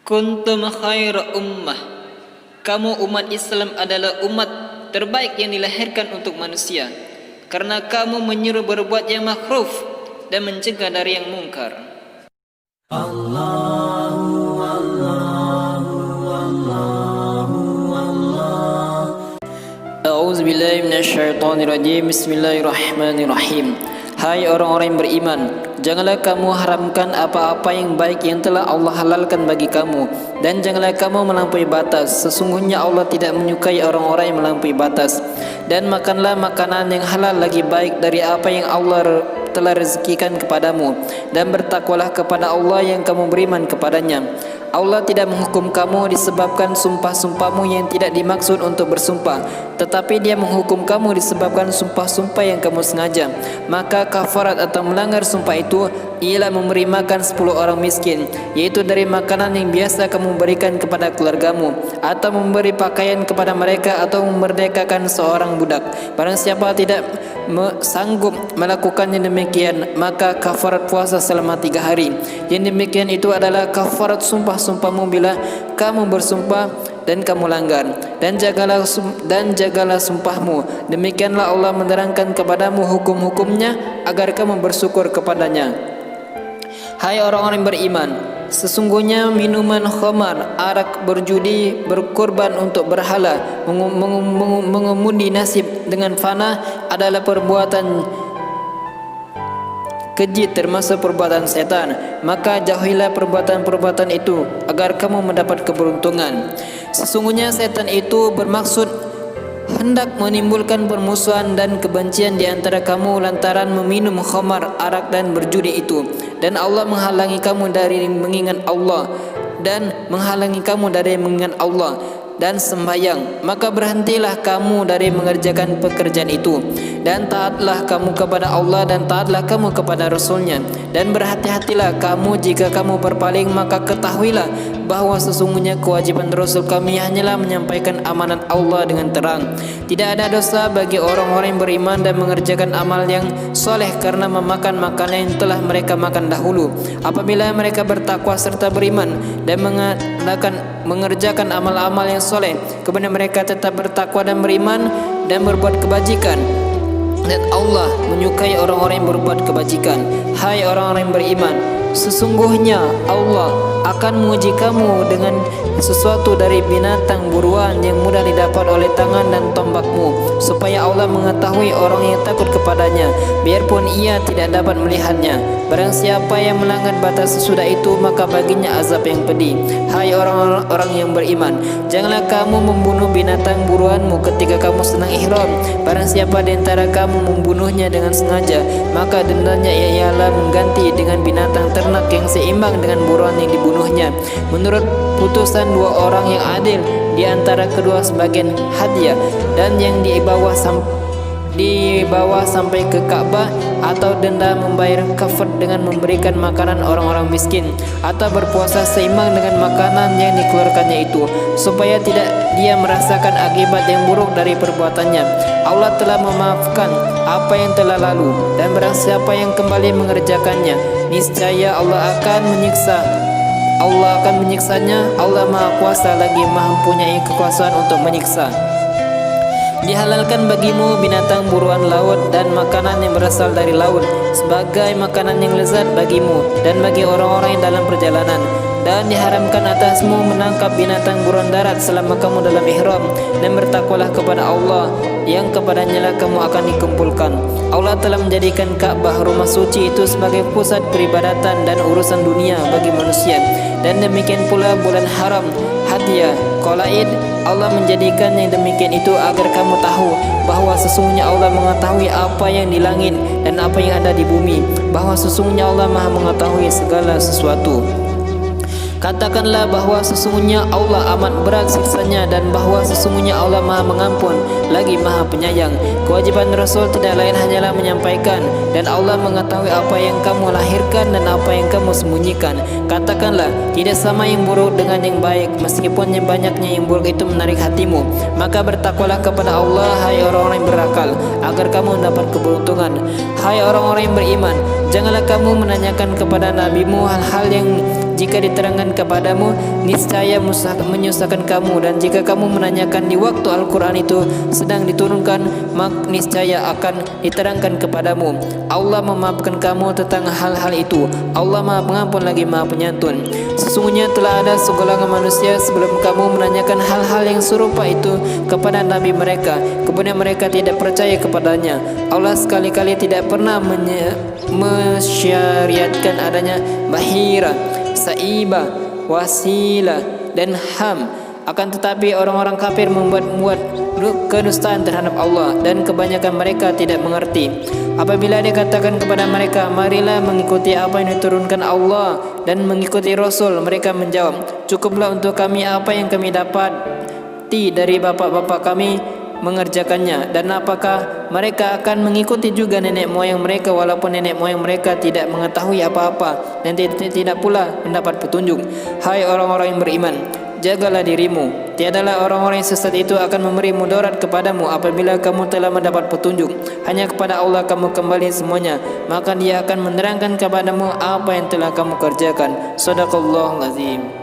Kuntum khaira ummah. Kamu umat Islam adalah umat terbaik yang dilahirkan untuk manusia, karena kamu menyuruh berbuat yang makruf dan mencegah dari yang mungkar. Allahu Allahu Allahu Allah. A'udzu billahi minasyaitonir rajim. Bismillahirrahmanirrahim. Hai orang-orang yang beriman, janganlah kamu haramkan apa-apa yang baik yang telah Allah halalkan bagi kamu, dan janganlah kamu melampaui batas. Sesungguhnya Allah tidak menyukai orang-orang yang melampaui batas. Dan makanlah makanan yang halal lagi baik dari apa yang Allah telah rezekikan kepadamu, dan bertakwalah kepada Allah yang kamu beriman kepadanya. Allah tidak menghukum kamu disebabkan sumpah-sumpahmu yang tidak dimaksud untuk bersumpah, tetapi Dia menghukum kamu disebabkan sumpah-sumpah yang kamu sengaja. Maka kafarat atau melanggar sumpah itu ialah memberi makan 10 orang miskin, yaitu dari makanan yang biasa kamu berikan kepada keluargamu, atau memberi pakaian kepada mereka, atau memerdekakan seorang budak. Barang siapa tidak sanggup melakukannya demikian, maka kafarat puasa selama 3 hari. Yang demikian itu adalah kafarat sumpah-sumpahmu bila kamu bersumpah dan kamu langgar. Dan jagalah sumpahmu. Demikianlah Allah menerangkan kepadamu hukum-hukumnya agar kamu bersyukur kepadanya. Hai orang-orang yang beriman, sesungguhnya minuman khamar, arak, berjudi, berkorban untuk berhala, mengemudi nasib dengan fana adalah perbuatan keji, termasuk perbuatan setan. Maka jauhilah perbuatan-perbuatan itu agar kamu mendapat keberuntungan. Sesungguhnya setan itu bermaksud hendak menimbulkan permusuhan dan kebencian di antara kamu lantaran meminum khamar, arak dan berjudi itu. Dan Allah menghalangi kamu dari mengingat Allah dan sembahyang. Maka berhentilah kamu dari mengerjakan pekerjaan itu, dan taatlah kamu kepada Allah dan taatlah kamu kepada Rasulnya. Dan berhati-hatilah kamu jika kamu berpaling, maka ketahuilah bahawa sesungguhnya kewajiban Rasul kami hanyalah menyampaikan amanat Allah dengan terang. Tidak ada dosa bagi orang-orang yang beriman dan mengerjakan amal yang soleh karena memakan makanan yang telah mereka makan dahulu. Apabila mereka bertakwa serta beriman dan mengerjakan amal-amal yang soleh, kemudian mereka tetap bertakwa dan beriman dan berbuat kebajikan, dan Allah menyukai orang-orang yang berbuat kebajikan. Hai orang-orang yang beriman, sesungguhnya Allah akan menguji kamu dengan sesuatu dari binatang buruan yang mudah didapat oleh tangan dan tombakmu, supaya Allah mengetahui orang yang takut kepadanya, biarpun ia tidak dapat melihatnya. Barang siapa yang melanggar batas sesudah itu, maka baginya azab yang pedih. Hai orang-orang yang beriman, janganlah kamu membunuh binatang buruanmu ketika kamu sedang ihram. Barang siapa di antara kamu membunuhnya dengan sengaja, maka dendanya ialah mengganti dengan binatang ternak yang seimbang dengan buruan yang dibunuhnya, menurut putusan 2 orang yang adil di antara kedua sebagian hadiah. Dan yang dibawa sampai ke Ka'bah, atau denda membayar kafar dengan memberikan makanan orang-orang miskin, atau berpuasa seimbang dengan makanan yang dikeluarkannya itu, supaya tidak dia merasakan akibat yang buruk dari perbuatannya. Allah telah memaafkan apa yang telah lalu, dan barang siapa yang kembali mengerjakannya, niscaya Allah akan menyiksanya. Allah Maha Kuasa lagi Maha mempunyai kekuasaan untuk menyiksa. Dihalalkan bagimu binatang buruan laut dan makanan yang berasal dari laut sebagai makanan yang lezat bagimu dan bagi orang-orang yang dalam perjalanan. Dan diharamkan atasmu menangkap binatang buruan darat selama kamu dalam ihram. Dan bertakwalah kepada Allah yang kepadanya lah kamu akan dikumpulkan. Allah telah menjadikan Ka'bah, rumah suci itu, sebagai pusat peribadatan dan urusan dunia bagi manusia. Dan demikian pula bulan haram, hadiah, qalaid. Allah menjadikan yang demikian itu agar kamu tahu bahawa sesungguhnya Allah mengetahui apa yang di langit dan apa yang ada di bumi, bahawa sesungguhnya Allah Maha mengetahui segala sesuatu. Katakanlah bahawa sesungguhnya Allah amat berat siksanya, dan bahawa sesungguhnya Allah Maha mengampun lagi Maha penyayang. Kewajiban Rasul tidak lain hanyalah menyampaikan, dan Allah mengetahui apa yang kamu lahirkan dan apa yang kamu sembunyikan. Katakanlah, tidak sama yang buruk dengan yang baik, meskipun yang banyaknya yang buruk itu menarik hatimu. Maka bertakwalah kepada Allah, hai orang-orang yang berakal, agar kamu mendapat keberuntungan. Hai orang-orang yang beriman, janganlah kamu menanyakan kepada nabimu hal-hal yang jika diterangkan kepadamu niscaya menyusahkan kamu, dan jika kamu menanyakan di waktu Al-Quran itu sedang diturunkan, maka niscaya akan diterangkan kepadamu. Allah memaafkan kamu tentang hal-hal itu. Allah Maha Pengampun lagi Maha Penyantun. Sesungguhnya telah ada segolongan manusia sebelum kamu menanyakan hal-hal yang serupa itu kepada Nabi mereka, kemudian mereka tidak percaya kepadanya. Allah sekali-kali tidak pernah mensyariatkan adanya bahira, saibah, wasilah dan ham. Akan tetapi orang-orang kafir membuat kedustaan terhadap Allah, dan kebanyakan mereka tidak mengerti. Apabila dikatakan kepada mereka, marilah mengikuti apa yang diturunkan Allah dan mengikuti Rasul, mereka menjawab, cukuplah untuk kami apa yang kami dapati dari bapak-bapak kami mengerjakannya. Dan apakah mereka akan mengikuti juga nenek moyang mereka, walaupun nenek moyang mereka tidak mengetahui apa-apa dan tidak pula mendapat petunjuk? Hai orang-orang yang beriman, jagalah dirimu. Tiadalah orang-orang yang sesat itu akan memberi mudarat kepadamu apabila kamu telah mendapat petunjuk. Hanya kepada Allah kamu kembali semuanya, maka Dia akan menerangkan kepadamu apa yang telah kamu kerjakan. Shadaqallahul Azim.